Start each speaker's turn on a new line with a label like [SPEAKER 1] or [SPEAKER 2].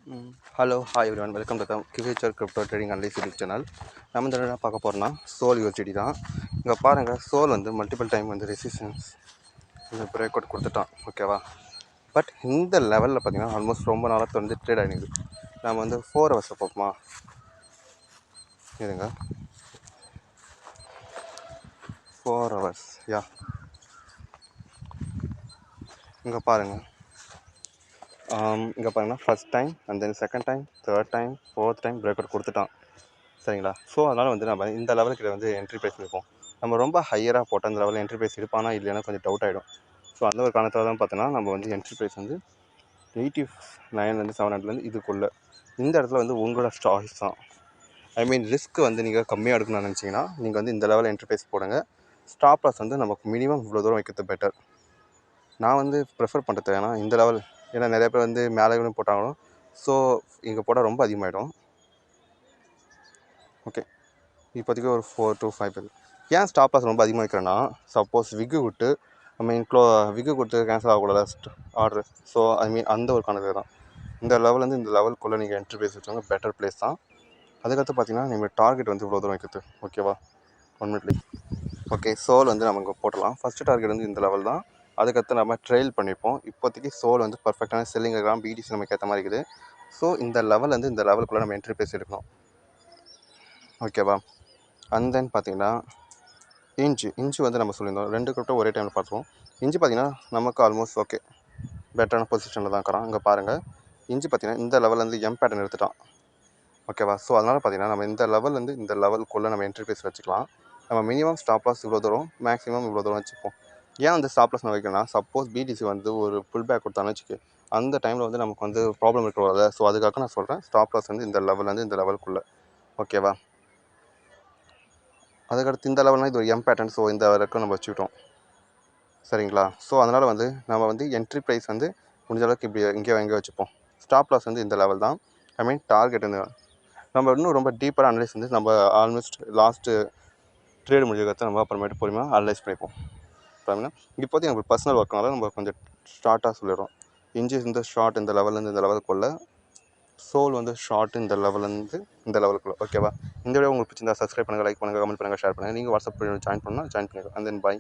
[SPEAKER 1] Hello hi everyone welcome to the future crypto trading analyst YouTube channel. நம்ம இந்த என்ன பார்க்க போகிறோம்னா சோல் யூஎஸ்டிடி தான். இங்கே பாருங்கள், சோல் வந்து மல்டிபிள் டைம் வந்து ரெசிஸ்டன்ஸ் இந்த பிரேக் அவுட் கொடுத்துட்டான், ஓகேவா. பட் இந்த லெவலில் பார்த்தீங்கன்னா ஆல்மோஸ்ட் ரொம்ப நாளாக வந்து ட்ரேட் ஆகிடுது. நம்ம வந்து 4 ஹவர்ஸில் பார்ப்போமா, இருங்க. 4 ஹவர்ஸ் யா, இங்கே பாருங்கள். இங்கே பாருங்கன்னா first time and then second time, third time, fourth time break out கொடுத்துட்டான், சரிங்களா. ஸோ அதனால் வந்து நம்ம இந்த லெவலுக்கு வந்து என்ட்ரி ப்ரைஸ் இருக்கும். நம்ம ரொம்ப ஹையராக போட்டால் அந்த லெவலில் என்ட்ரி ப்ரைஸ் இருப்பானா இல்லைன்னா கொஞ்சம் டவுட் ஆகிடும். ஸோ அந்த ஒரு காரணத்தில் தான் பார்த்தோன்னா நம்ம வந்து என்ட்ரி ப்ரைஸ் வந்து 89 700 இதுக்குள்ளே இந்த இடத்துல வந்து உங்களோட சாய்ஸ் தான். ஐ மீன் ரிஸ்க் வந்து நீங்கள் கம்மியாக எடுக்கணும்னு நினச்சிங்கன்னா நீங்கள் வந்து இந்த லெவலில் என்ட்ரி ப்ரைஸ் போடுங்க. ஸ்டாப் லாஸ் வந்து நமக்கு மினிமம் இவ்வளோ தூரம் வைக்கிறது பெட்டர். நான் வந்து ப்ரிஃபர் பண்ணுறது ஏன்னா இந்த லெவல், ஏன்னா நிறைய பேர் வந்து மேலே போட்டாலும் ஸோ இங்கே போட்டால் ரொம்ப அதிகமாகிடும். ஓகே, இப்போதைக்கு ஒரு 4 to 5 பேர். ஏன் ஸ்டாப் லாஸ் ரொம்ப அதிகமாக வைக்கிறேன்னா, சப்போஸ் விக்கு விட்டு விக்கு கொடுத்து கேன்சல் ஆகக்கூடாது ஆர்டர். ஸோ ஐ மீன் அந்த ஒரு கணக்கு தான். இந்த லெவலேருந்து இந்த லெவலுக்குள்ளே நீங்கள் என்ட்ரி ப்ரைஸ் வச்சவங்க பெட்டர் ப்ளேஸ் தான். அதுக்கடுத்து பார்த்தீங்கன்னா நீங்கள் டார்கெட் வந்து இவ்வளோ தூரம் வைக்கிறது, ஓகேவா. 1 மினிட்லி ஓகே, சோல் வந்து நம்ம இங்கே போட்டலாம். ஃபஸ்ட்டு டார்கெட் வந்து இந்த லெவல் தான். அதுக்கடுத்து நம்ம ட்ரெயில் பண்ணிப்போம். இப்போதைக்கு சோல் வந்து பர்ஃபெக்டான செல்லிங் இருக்கலாம், பிடிசி நமக்கு ஏற்ற மாதிரி இருக்குது. ஸோ இந்த லெவல்லேருந்து இந்த லெவலுக்குள்ளே நம்ம என்ட்ரி ப்ரைஸ் எடுக்கணும், ஓகேவா. அண்ட் தென் பார்த்தீங்கன்னா இன்ச்சு வந்து நம்ம சொல்லியிருந்தோம் 2 கிரிப்டோ ஒரே டைமில் பார்த்துருவோம். இன்ச்சு பார்த்தீங்கன்னா நமக்கு ஆல்மோஸ்ட் ஓகே பெட்டரான பொசிஷனில் தான் இருக்கிறான். இங்கே பாருங்கள், இன்ச்சு பார்த்தீங்கன்னா இந்த லெவல்லேருந்து எம் பேட்டர்ன் எடுத்துட்டான், ஓகேவா. ஸோ அதனால் பார்த்தீங்கன்னா நம்ம இந்த லெவல்லேருந்து இந்த லெவலுக்குள்ளே நம்ம என்ட்ரி ப்ரைஸ் வச்சுக்கலாம். நம்ம மினிமம் ஸ்டாப் லாஸ் இவ்வளோ தூரம், மேக்ஸிமம் இவ்வளோ தூரம் வச்சுப்போம். ஏன் வந்து ஸ்டாப் லாஸ் நான் வைக்கணும்னா, சப்போஸ் பிடிசி வந்து ஒரு புல் பேக் கொடுத்தான்னு வச்சுக்கு அந்த டைமில் வந்து நமக்கு வந்து ப்ராப்ளம் இருக்கிறது. ஸோ அதுக்காக நான் சொல்கிறேன் ஸ்டாப் லாஸ் வந்து இந்த லெவல்லேருந்து இந்த லெவலுக்குள்ளே, ஓகேவா. அதுக்கடுத்து இந்த லெவல்னால் இது ஒரு எம் பேட்டர்ன், ஸோ இந்த வரைக்கும் நம்ம வச்சுக்கிட்டோம், சரிங்களா. ஸோ அதனால் வந்து நம்ம வந்து என்ட்ரி ப்ரைஸ் வந்து முடிஞ்ச அளவுக்கு இப்படி எங்கேயோ வச்சுப்போம். ஸ்டாப் லாஸ் வந்து இந்த லெவல் தான். ஐ மீன் டார்கெட் வந்து நம்ம இன்னும் ரொம்ப டீப்பராக அனலைஸ் வந்து நம்ம ஆல்மோஸ்ட் லாஸ்ட்டு ட்ரேடு முடிஞ்சதுக்கு நம்ம அப்புறமேட்டு பொறுமையாக அனலைஸ் பண்ணிப்போம். இப்போதைக்கு நம்ம பர்சனல் ஒர்க்னால நம்ம கொஞ்சம் ஷார்ட்டாக சொல்லிடுறோம். இன்ஜிஸ் இந்த ஷார்ட் இந்த லெவல்லேருந்து இந்த லெவலுக்குள்ளே, சோல் வந்து ஷார்ட் இந்த லெவல்லேருந்து இந்த லெவலுக்குள்ளே, ஓகேவா. இந்த வீடியோ உங்களுக்கு பிடிச்சிருந்தா சப்ஸ்கிரைப் பண்ணுங்கள், லைக் பண்ணுங்கள், கமெண்ட் பண்ணுங்கள், ஷேர் பண்ணுங்கள். நீங்கள் வாட்ஸ்அப் ஜாயின் பண்ணால் ஜாயின் பண்ணிடுங்க. And then bye.